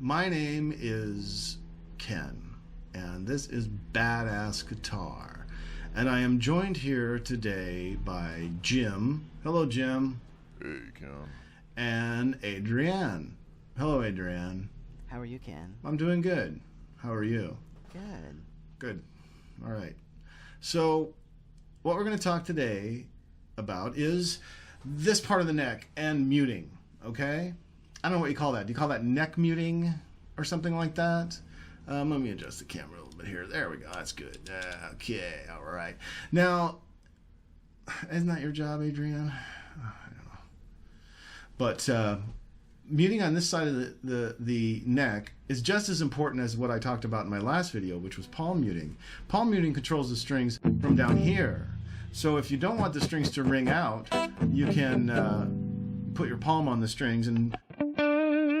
My name is Ken, and this is Badass Guitar. And I am joined here today by Jim. Hello, Jim. Hey, Ken. And Adrienne. Hello, Adrienne. How are you, Ken? I'm doing good. How are you? Good. Good. All right. So, what we're going to talk today about is this part of the neck and muting, okay? I don't know what you call that. Do you call that neck muting or something like that? Let me adjust the camera a little bit here. There we go. That's good. Okay. All right. Now, isn't that your job, Adrienne? I don't know. But muting on this side of the neck is just as important as what I talked about in my last video, which was palm muting. Palm muting controls the strings from down here. So if you don't want the strings to ring out, you can put your palm on the strings and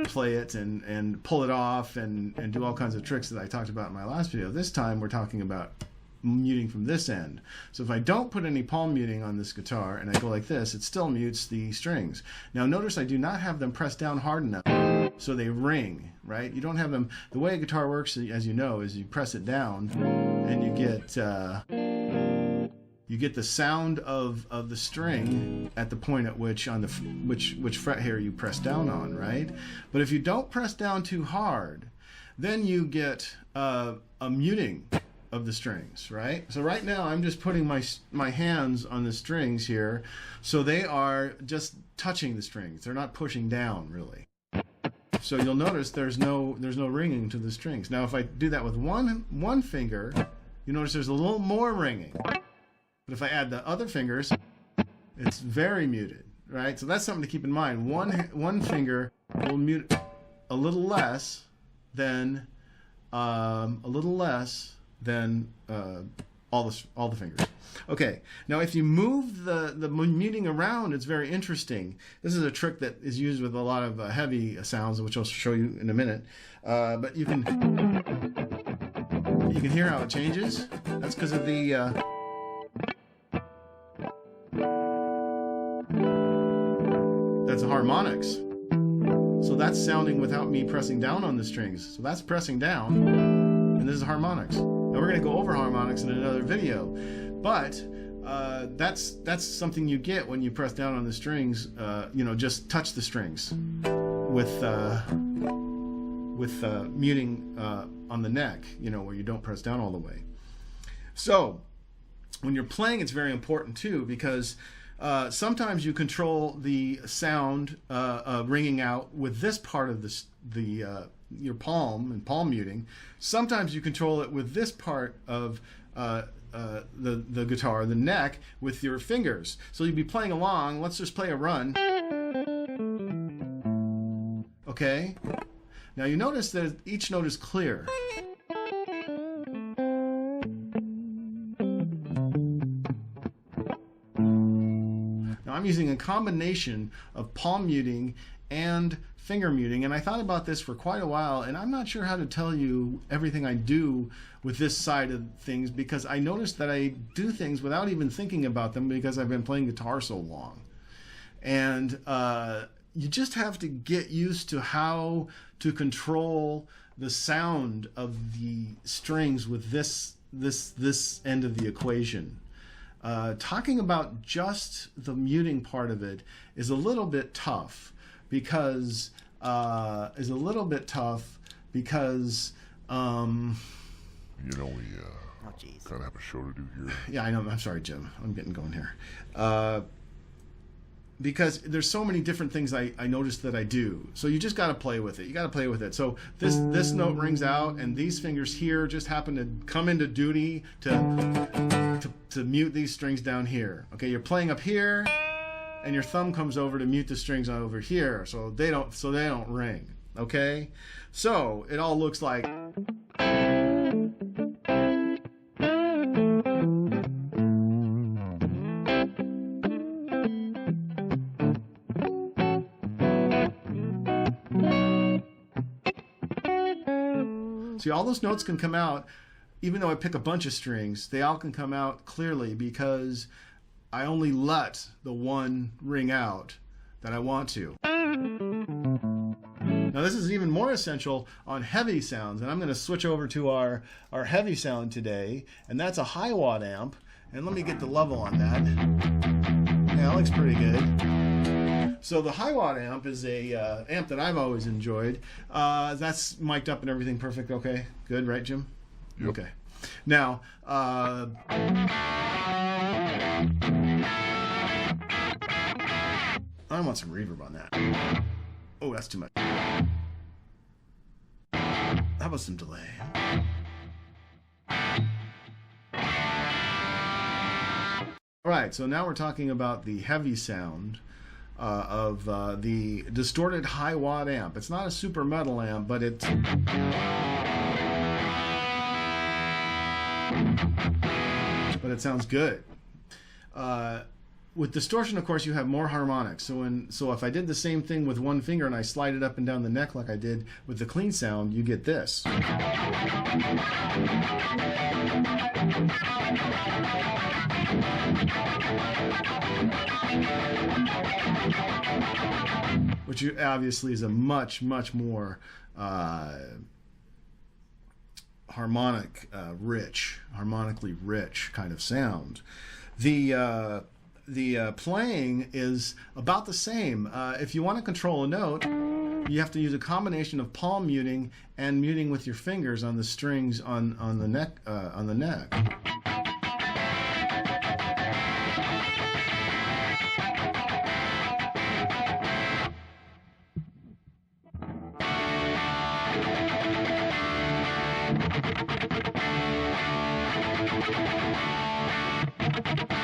play it and pull it off and do all kinds of tricks that I talked about in my last video. This time we're talking about muting from this end. So if I don't put any palm muting on this guitar and I go like this, it still mutes the strings. Now notice I do not have them pressed down hard enough so they ring, right? You don't have them, the way a guitar works, as you know, is you press it down and you get the sound of the string at the point at which on the which fret here you press down on, right? But if you don't press down too hard, then you get a muting of the strings, right? So right now I'm just putting my hands on the strings here, so they are just touching the strings. They're not pushing down really. So you'll notice there's no ringing to the strings. Now if I do that with one finger, you notice there's a little more ringing. But if I add the other fingers, it's very muted, right? So that's something to keep in mind. One finger will mute a little less than all the fingers. Okay, now if you move the muting around, it's very interesting. This is a trick that is used with a lot of heavy sounds, which I'll show you in a minute. But you can hear how it changes. That's because of the that's the harmonics. So that's sounding without me pressing down on the strings. So that's pressing down, and this is harmonics. Now we're going to go over harmonics in another video, but that's something you get when you press down on the strings. You know, just touch the strings with muting on the neck. You know, where you don't press down all the way. So when you're playing, it's very important too, because sometimes you control the sound ringing out with this part of your palm and palm muting. Sometimes you control it with this part of the guitar, the neck, with your fingers. So you'd be playing along. Let's just play a run. Okay. Now you notice that each note is clear. I'm using a combination of palm muting and finger muting, and I thought about this for quite a while, and I'm not sure how to tell you everything I do with this side of things, because I noticed that I do things without even thinking about them because I've been playing guitar so long. And you just have to get used to how to control the sound of the strings with this end of the equation. Talking about just the muting part of it is a little bit tough because gotta have a show to do here. Yeah, I know. I'm sorry, Jim. I'm getting going here. Because there's so many different things I noticed that I do. So you just got to play with it. You got to play with it. So this note rings out, and these fingers here just happen to come into duty to mute these strings down here. Okay, you're playing up here, and your thumb comes over to mute the strings over here, so they don't ring. Okay, so it all looks like. See, all those notes can come out, even though I pick a bunch of strings, they all can come out clearly because I only let the one ring out that I want to. Now this is even more essential on heavy sounds, and I'm going to switch over to our heavy sound today, and that's a Hiwatt amp. And let me get the level on that. Yeah, that looks pretty good. So the Hiwatt amp is a amp that I've always enjoyed. That's mic'd up and everything perfect. Okay, good, right, Jim? Yep. Okay. Now, I want some reverb on that. Oh, that's too much. How about some delay? All right, so now we're talking about the heavy sound of the distorted Hiwatt amp. It's not a super metal amp, but it sounds good. With distortion, of course, you have more harmonics. So if I did the same thing with one finger and I slide it up and down the neck like I did with the clean sound, you get this. Which obviously is a much more harmonically rich kind of sound. The playing is about the same. If you want to control a note, you have to use a combination of palm muting and muting with your fingers on the strings on the neck.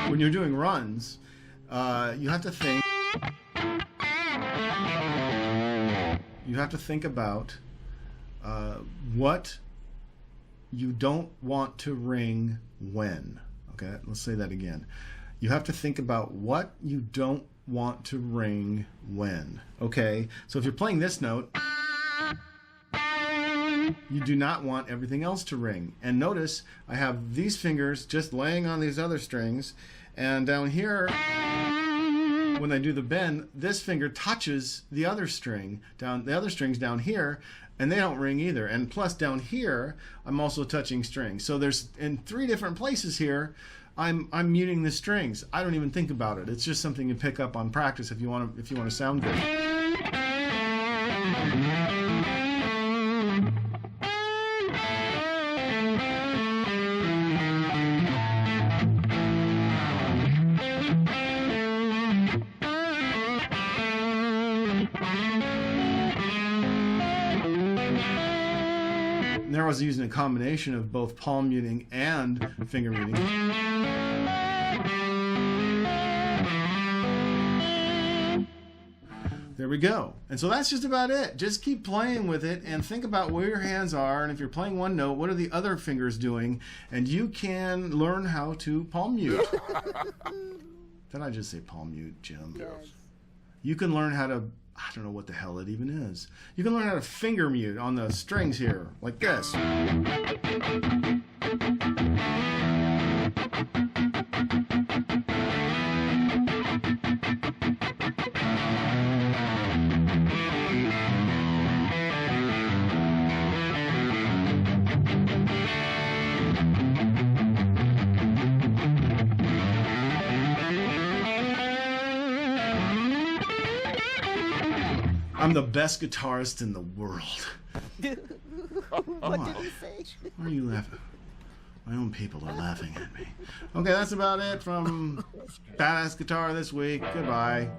When you're doing runs, you have to think. You have to think about what you don't want to ring when. Okay, let's say that again. You have to think about what you don't want to ring when. Okay, so if you're playing this note, you do not want everything else to ring. And notice I have these fingers just laying on these other strings, and down here, when I do the bend, this finger touches the other string, the other strings down here, and they don't ring either. And plus down here, I'm also touching strings. So there's in 3 different places here, I'm muting the strings. I don't even think about it. It's just something you pick up on practice if you want to sound good. There I was using a combination of both palm muting and finger muting. There we go. And so that's just about it. Just keep playing with it and think about where your hands are, and if you're playing one note, what are the other fingers doing? And you can learn how to palm mute. Did I just say palm mute, Jim? Yes. You can learn how to, I don't know what the hell it even is. You can learn how to finger mute on the strings here, like this. I'm the best guitarist in the world. What did he say? Why are you laughing? My own people are laughing at me. Okay, that's about it from Badass Guitar this week. Goodbye.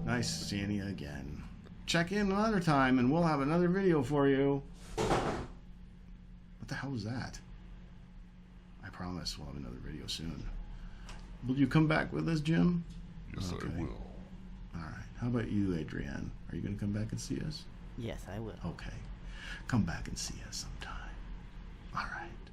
Nice seeing you again. Check in another time and we'll have another video for you. What the hell was that? I promise we'll have another video soon. Will you come back with us, Jim? Yes, Okay. I will. All right. How about you, Adrienne? Are you going to come back and see us? Yes, I will. Okay. Come back and see us sometime. All right.